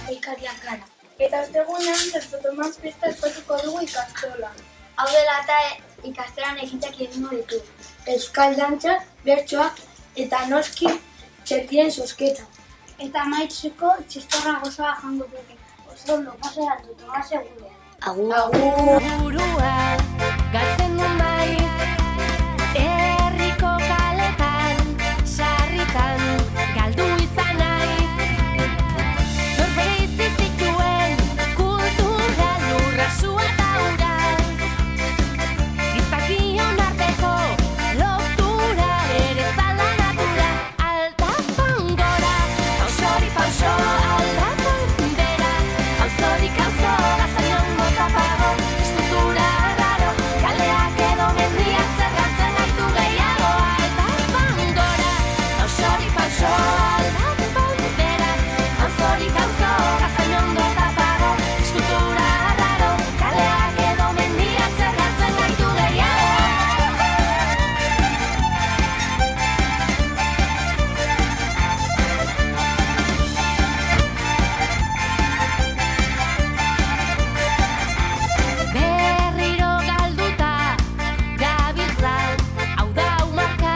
epelkariak gara. Eta ostegunean, Santo Tomas festa ospatuko dugu ikastolan. Hau dela eta ikastolan ekintzak egingo ditu. Euskal dantza, bertsoak eta noski txertien zozketa. Eta amaitzeko txistorra gozoa jango dugu. Oso ondo paseatu, Tomase gure. Agur! Burua galtzen duen maiz, herriko kaletan, sarritan, galdu izan naiz. Norbere izi zituen, kultura lurra sua eta ura. Gizakion arteko, lotura ere zala natura. Aldapan gora, pausori pauso, aldapan bera. Pausorik auzo, gaztaion mota pago, eskultura raro. Kaleak edo mendiak zergatzen gaitu gehiago. Aldapan gora, pausorik pauso, aldapan bera. Pausorik auzo, gaztaion mota pago, eskultura raro. Kaleak edo mendiak zergatzen gaitu gehiago. Berriro galduta gabiltza, hau da umarka,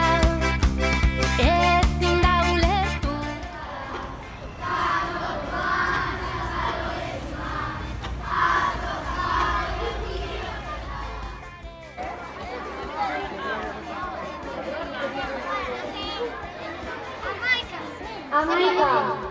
ezin da ulertu. Hamaika!